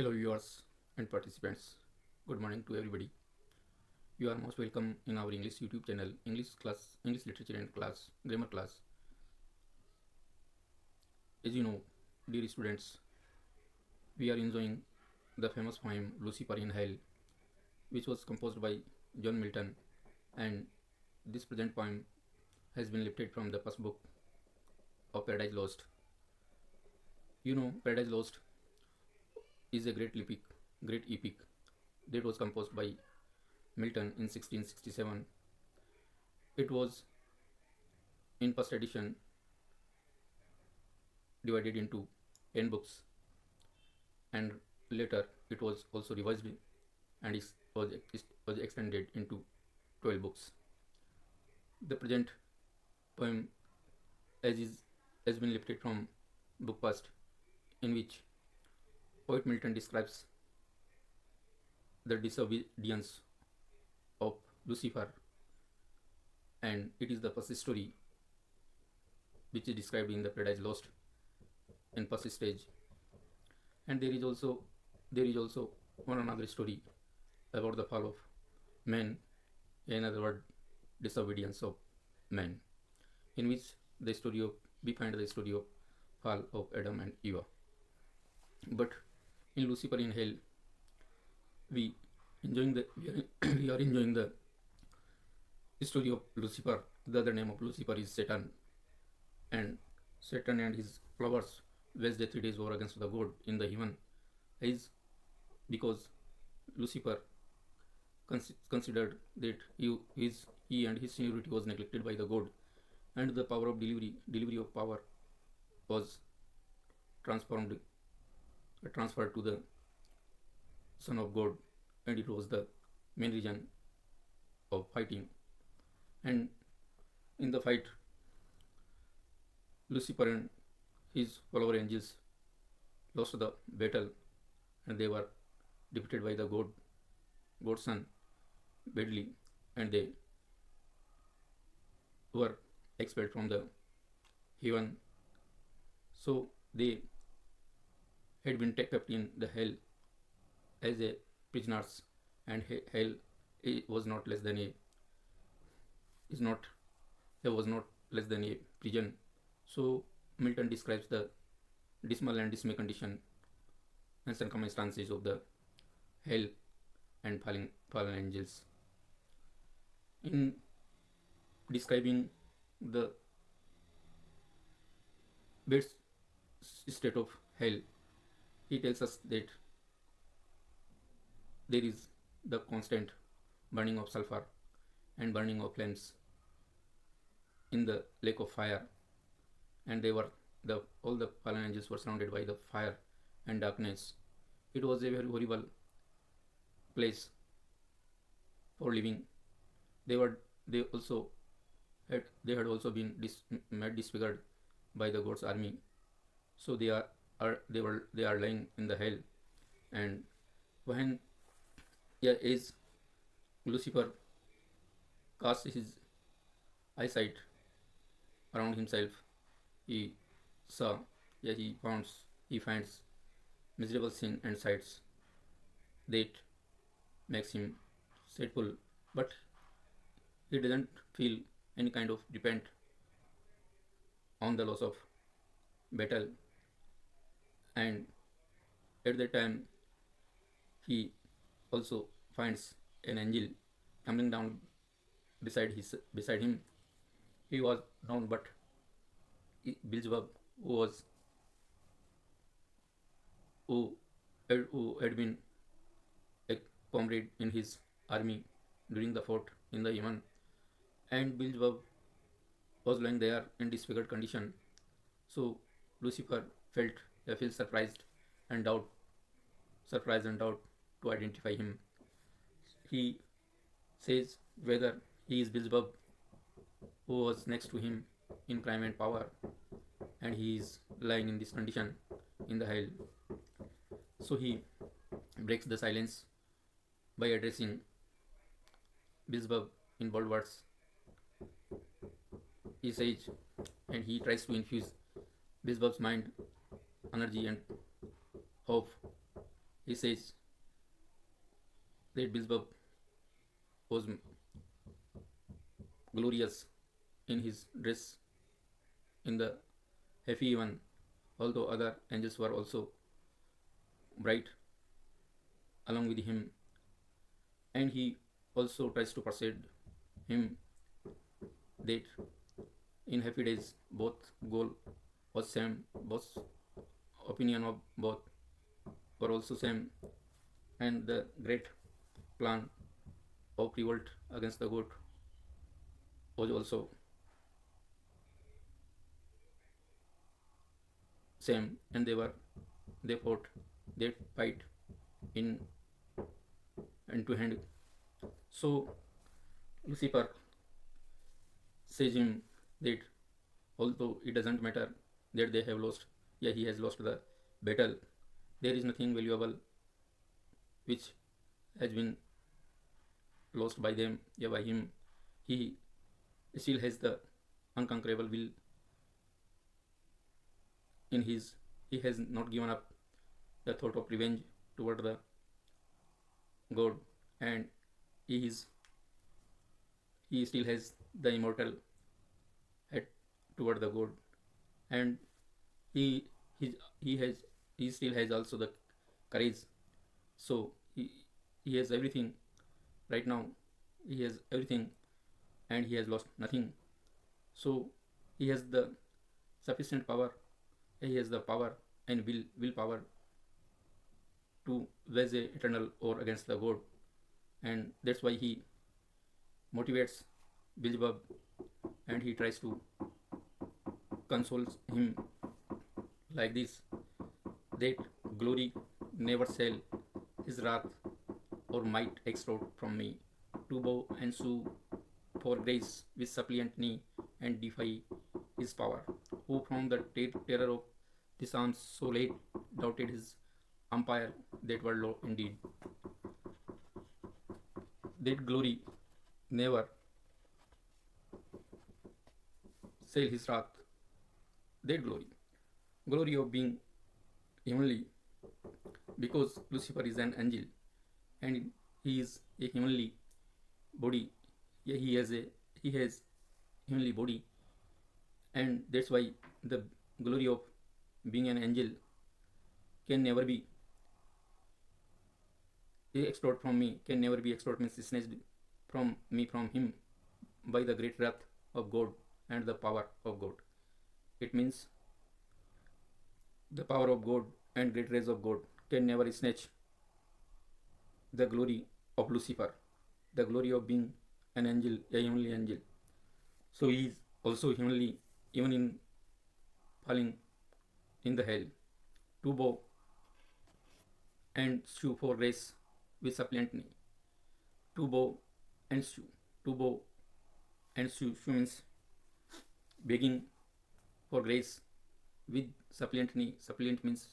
Hello, viewers and participants. Good morning to everybody. You are most welcome in our English YouTube channel, English class, English literature and class, grammar class. As you know, dear students, we are enjoying the famous poem Lucifer in Hell, which was composed by John Milton, and this present poem has been lifted from the first book of Paradise Lost. You know, Paradise Lost is a great epic that was composed by Milton in 1667. It was in first edition divided into 10 books, and later it was also revised and was extended into 12 books. The present poem as is has been lifted from book first, in which poet Milton describes the disobedience of Lucifer, and it is the first story which is described in the Paradise Lost in first stage. And there is also one another story about the fall of man, in other word, disobedience of man, in which the story of we find the story of fall of Adam and Eve. But in Lucifer in Hell, we we are enjoying the story of Lucifer. The other name of Lucifer is Satan, and Satan and his followers waged the 3 days war against the God in the heaven, is because Lucifer considered that he and his seniority was neglected by the God, and the power of delivery of power was transformed transferred to the Son of God, and it was the main reason of fighting. And in the fight, Lucifer and his follower angels lost the battle, and they were defeated by the God's son badly, and they were expelled from the heaven. So they had been taken up in the hell as a prisoners, and hell was not less than a is not was not less than a prison. So Milton describes the dismal and dismay condition and circumstances of the hell and fallen angels. In describing the best state of hell, he tells us that there is the constant burning of sulfur and burning of flames in the lake of fire, and they were the all the fallen angels were surrounded by the fire and darkness. It was a very horrible place for living. They were they also had they had also been made disfigured by the God's army. So they are lying in the hell. And when, yeah, as Lucifer casts his eyesight around himself, he saw, yeah, he finds miserable sin and sights that makes him sadful, but he doesn't feel any kind of depend on the loss of battle. And at that time, he also finds an angel coming down beside him. He was known, but Beelzebub, who was who had been a comrade in his army during the fort in the Yemen, and Beelzebub was lying there in disfigured condition. So Lucifer felt and doubt, surprised and doubt to identify him. He says whether he is Beelzebub, who was next to him in crime and power, and he is lying in this condition in the hell. So he breaks the silence by addressing Beelzebub in bold words. He says, and he tries to infuse Beelzebub's mind energy and hope. he says that Beelzebub was glorious in his dress in the heavy one, although other angels were also bright along with him, and he also tries to persuade him that in happy days both goal was same, both opinion of both were also same, and the great plan of revolt against the good was also same, and they fought, they fight in hand to hand. So Lucifer says him that although it doesn't matter that they have lost, yeah, he has lost the battle, there is nothing valuable which has been lost by them, yeah, by him. He still has the unconquerable will in his. He has not given up the thought of revenge toward the god, and he is he still has the immortal head toward the god, and he he he has he still has also the courage. So he has everything right now. He has everything, and he has lost nothing. So he has the sufficient power. He has the power and willpower to wage a eternal war against the god, and that's why he motivates Beelzebub, and he tries to console him like this, that glory never shall his wrath or might extort from me, to bow and sue for grace with suppliant knee and defy his power, who from the terror of this arms so late doubted his umpire that were low indeed. That glory never shall his wrath, that glory of being heavenly, because Lucifer is an angel and he is a heavenly body. Yeah, he has heavenly body, and that's why the glory of being an angel can never be extort from me, can never be extort means snatched from me from him by the great wrath of God and the power of God. It means the power of God and great rays of God can never snatch the glory of Lucifer, the glory of being an angel, a heavenly angel. So he is also heavenly, even in falling in the hell, to bow and sue for grace with suppliant knee. To bow and sue. To bow and sue means begging for grace with suppliant knee. Suppliant means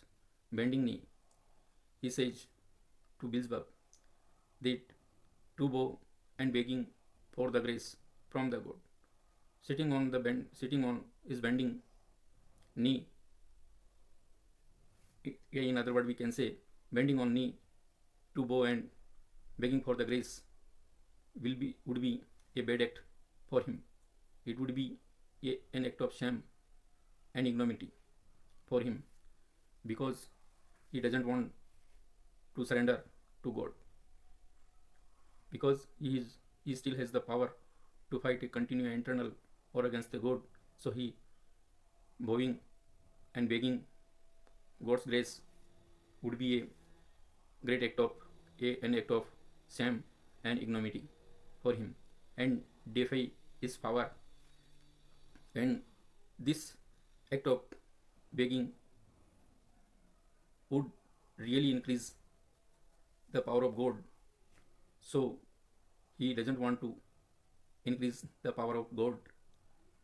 bending knee. He says to Beelzebub that to bow and begging for the grace from the God. Sitting on his bending knee. In other words, we can say bending on knee to bow and begging for the grace would be a bad act for him. It would be an act of shame and ignominy for him, because he doesn't want to surrender to God, because he still has the power to fight a continual internal war against the God. So he bowing and begging God's grace would be a great act of an act of shame and ignominy for him, and defy his power. And this act of begging would really increase the power of God. So he doesn't want to increase the power of God,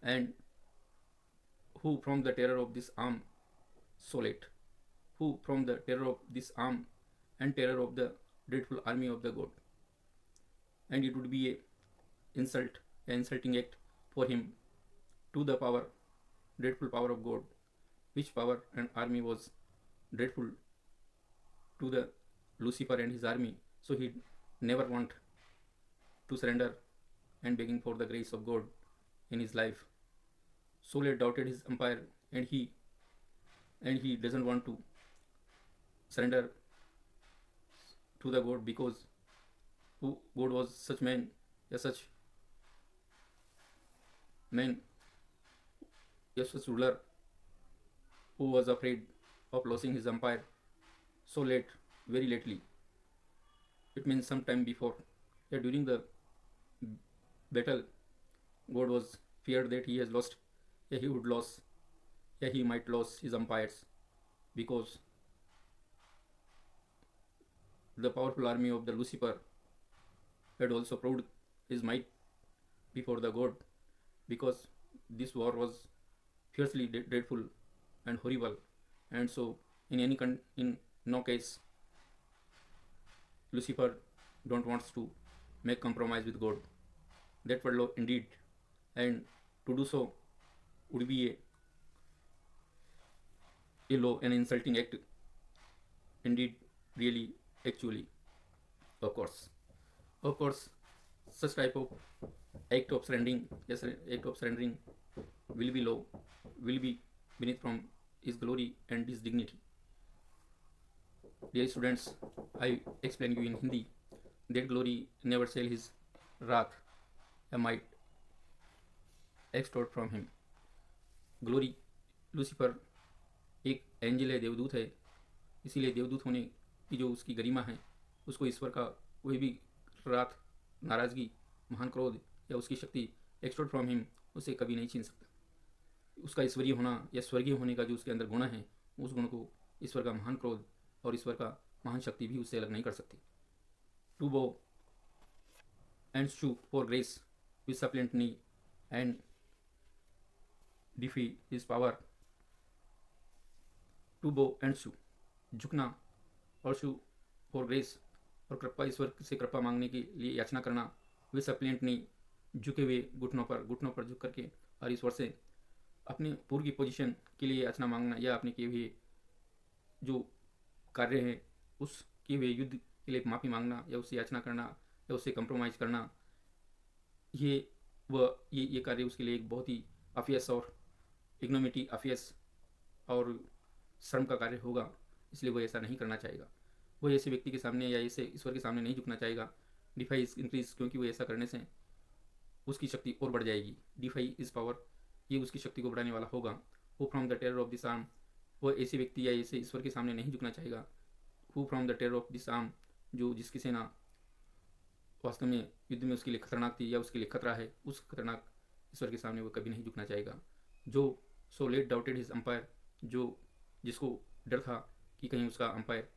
and who from the terror of this arm so late, who from the terror of this arm and terror of the dreadful army of the God. And it would be an insulting act for him to the power, dreadful power of God, which power and army was dreadful to the Lucifer and his army, so he never want to surrender and begging for the grace of God in his life. Soul doubted his empire, and he doesn't want to surrender to the God, because who God was such man, such man, such ruler who was afraid of losing his empire so late, very lately. It means some time before. Yeah, during the battle, God was feared that he has lost. Yeah, he would lose. Yeah, he might lose his empires, because the powerful army of the Lucifer had also proved his might before the God, because this war was fiercely dreadful and horrible, and so in no case Lucifer don't wants to make compromise with God. That were law indeed, and to do so would be a low and insulting act indeed, really, actually, of course. Of course, such type of act of surrendering, yes, act of surrendering will be low, will be beneath from his glory and his dignity. Dear students, I explain you in Hindi that glory never shall his wrath might extort from him. Glory, Lucifer एक angel है, देवदूत है, इसीलिए देवदूत होने की जो उसकी गरिमा है, उसको ईश्वर का कोई भी रात, नाराज़गी, महान क्रोध या उसकी शक्ति एक्सटोर्ट फ्रॉम हिम उसे कभी नहीं छीन सकता. उसका ईश्वरीय होना या स्वर्गीय होने का जो उसके अंदर गुण है, उस गुण को ईश्वर का महान क्रोध और ईश्वर का महान शक्ति भी उससे अलग नहीं कर सकती. To bow and sue for grace with suppliant knee and defy his power. To bow and sue, झुकना, और शू फॉर ग्रेस, और कृपा, ईश्वर से कृपा मांगने के लिए याचना करना. वे सप्लेंट नहीं, झुके हुए घुटनों पर झुक करके और ईश्वर से अपने पूर्व की पोजीशन के लिए याचना मांगना, या अपने किए हुए जो कार्य है उस किए हुए युद्ध के लिए माफ़ी मांगना, या उससे याचना करना, या उससे कंप्रोमाइज़ करना, ये कार्य उसके लिए एक बहुत ही अफियस और इग्नोमिटी, अफियस और श्रम का कार्य होगा. इसलिए वो ऐसा नहीं करना चाहेगा. वो ऐसे व्यक्ति के सामने या ऐसे ईश्वर के सामने नहीं झुकना चाहेगा. डिफाई इज इंक्रीज, क्योंकि वो ऐसा करने से उसकी शक्ति और बढ़ जाएगी. डिफाई इज पावर, ये उसकी शक्ति को बढ़ाने वाला होगा. Who from the terror of this arm, वो ऐसे व्यक्ति या ऐसे ईश्वर के सामने नहीं झुकना चाहेगा. Who from the terror of this arm, जो जिसकी सेना वास्तव में युद्ध में उसके लिए खतरनाक थी या उसके लिए खतरा है, उस खतरनाक ईश्वर के सामने वो कभी नहीं झुकना चाहेगा. जो so let doubted his umpire, जो जिसको डर था कि कहीं उसका अंपायर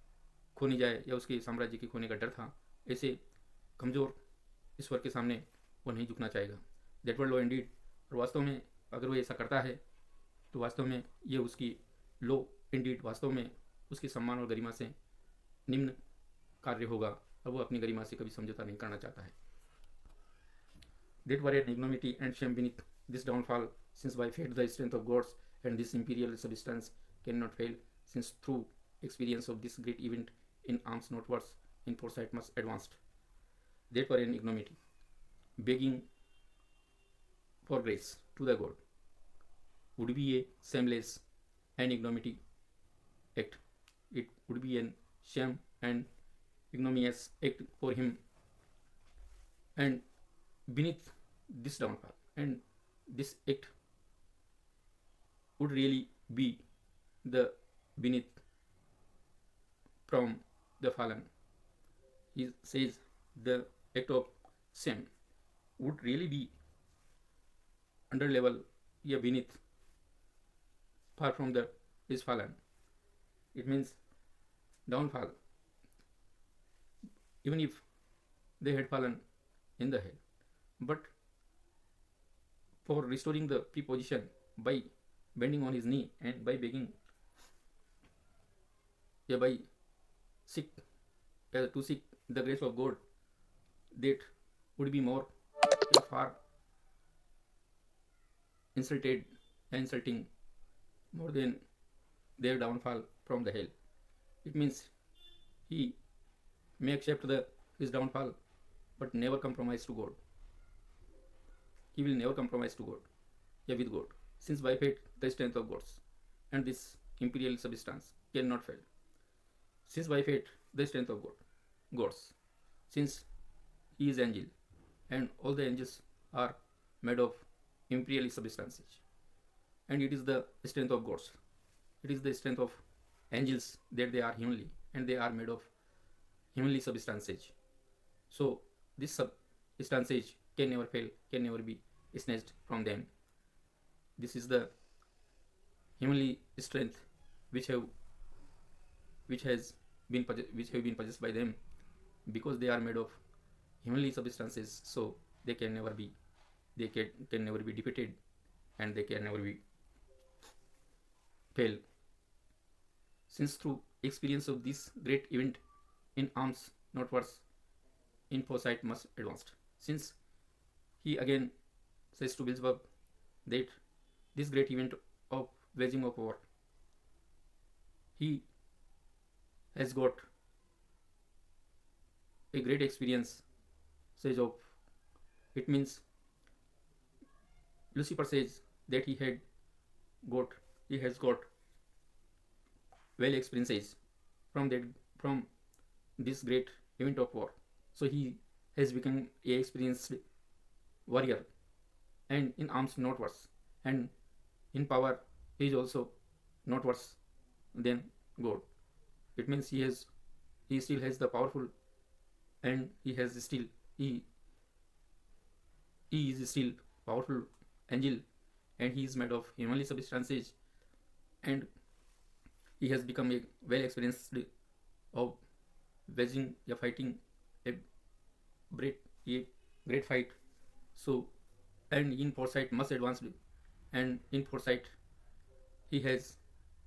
खो नहीं जाए या उसके साम्राज्य के खोने का डर था, ऐसे कमज़ोर ईश्वर के सामने वो नहीं झुकना चाहेगा. That were low Indeed. और वास्तव में अगर वो ऐसा करता है तो वास्तव में ये उसकी लो इंडीड, वास्तव में उसके सम्मान और गरिमा से निम्न कार्य होगा, और वो अपनी गरिमा से कभी समझौता नहीं करना चाहता है. That were an ignominy and shame beneath this downfall, since by fate the strength of gods and this imperial substance cannot fail, since through experience of this great event in arms not worse, in foresight much advanced. That were an ignominy, begging for grace to the God, would be a shameless and ignominy act. It would be an shame and ignominious act for him, and beneath this downfall, and this act would really be the beneath from the fallen. He says the act of shame would really be under level, yeah, beneath, far from the is fallen. It means downfall, even if they had fallen in the hell. But for restoring the preposition by bending on his knee and by begging, yeah, by seek to seek the grace of God, that would be more, far insulting more than their downfall from the hell. It means he may accept his downfall, but never compromise to God. He will never compromise to God, yeah, with God, since by faith the strength of gods and this imperial substance cannot fail. Since by faith the strength of gods, since he is angel, and all the angels are made of imperial substances, and it is the strength of gods. It is the strength of angels that they are heavenly and they are made of heavenly substances. So this substances can never fail, can never be snatched from them. This is the heavenly strength which have which has which have been possessed by them, because they are made of heavenly substances. So they can never be can never be defeated, and they can never be fail. Since through experience of this great event in arms not worse, in foresight much advanced. Since he again says to Beelzebub that this great event of waging of war, he has got a great experience, says of it. Means Lucifer says that he has got well experiences from this great event of war. So he has become a experienced warrior, and in arms not worse, and in power he is also not worse than God. It means he still has the powerful, and he he is still powerful angel, and he is made of heavenly substances, and he has become a well experienced of waging a fighting a great fight. So, and in foresight much advanced, and in foresight he has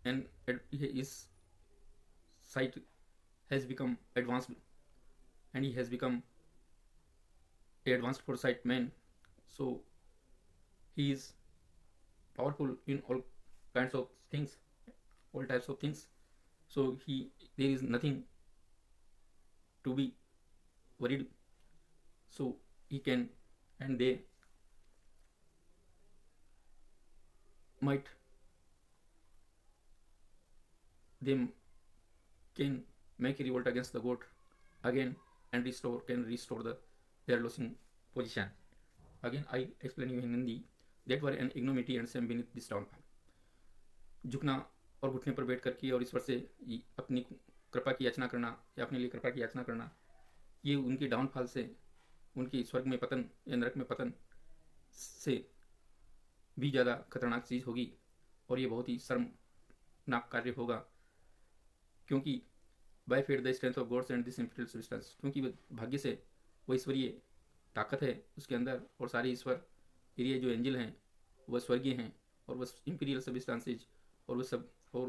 and his sight has become advanced, and he has become a advanced foresight man. So he is powerful in all kinds of things, all types of things. So there is nothing to be worried. So he can, and they might they can make a revolt against the goat again, and restore their losing position. Again I explain you in Hindi that were an ignominy and shame beneath this downfall. झुकना और घुटने पर बैठ करके और ईश्वर से अपनी कृपा की याचना करना, या अपने लिए कृपा की याचना करना, ये उनके डाउनफॉल से, उनके स्वर्ग में पतन या नरक में पतन से भी ज़्यादा खतरनाक चीज़ होगी, और ये बहुत ही शर्मनाक कार्य होगा, क्योंकि by fade the strength of gods and this imperial substance, क्योंकि भाग्य से वो ईश्वरीय ताकत है उसके अंदर, और सारे ईश्वर ये जो एंजल हैं वह स्वर्गीय हैं, और वह इम्पीरियल सब्सटेंसेज और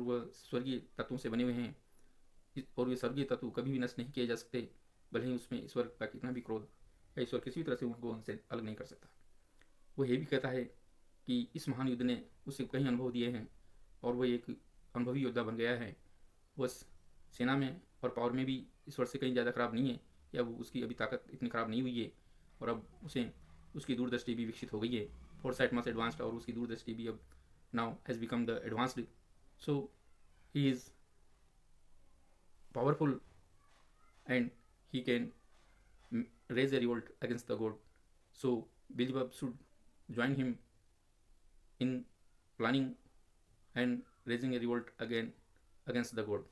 वह स्वर्गीय तत्वों से बने हुए हैं, और वे स्वर्गीय तत्व कभी भी नष्ट नहीं किए जा सकते, भले ही उसमें ईश्वर का कितना भी क्रोध या ईश्वर किसी भी तरह से उनसे अलग नहीं कर सकता। वो ये भी कहता है कि इस महान युद्ध ने उसे कई अनुभव दिए हैं, और वह एक अनुभवी योद्धा बन गया है। वह सेना में और पावर में भी ईश्वर से कहीं ज़्यादा खराब नहीं है, या वो उसकी अभी ताकत इतनी ख़राब नहीं हुई है, और अब उसकी दूरदृष्टि भी विकसित हो गई है, फोरसाइट मच एडवांस्ड, और उसकी दूरदृष्टि भी अब now has become the advanced. So he is powerful, and he can raise a revolt against the god. So Beelzebub should join him in planning and raising a revolt against the god.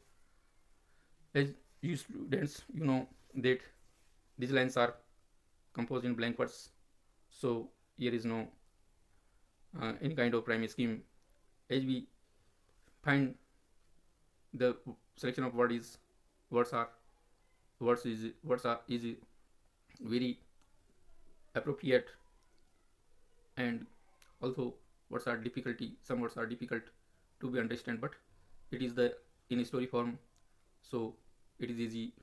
As you students, you know that these lines are composed in blank words, so here is no any kind of rhyme scheme. As we find the selection of words is very appropriate, and also some words are difficult to be understand, but it is in story form, so it is easy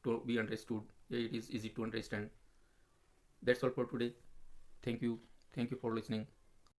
to be understood. It is easy to understand. That's all for today. Thank you for listening.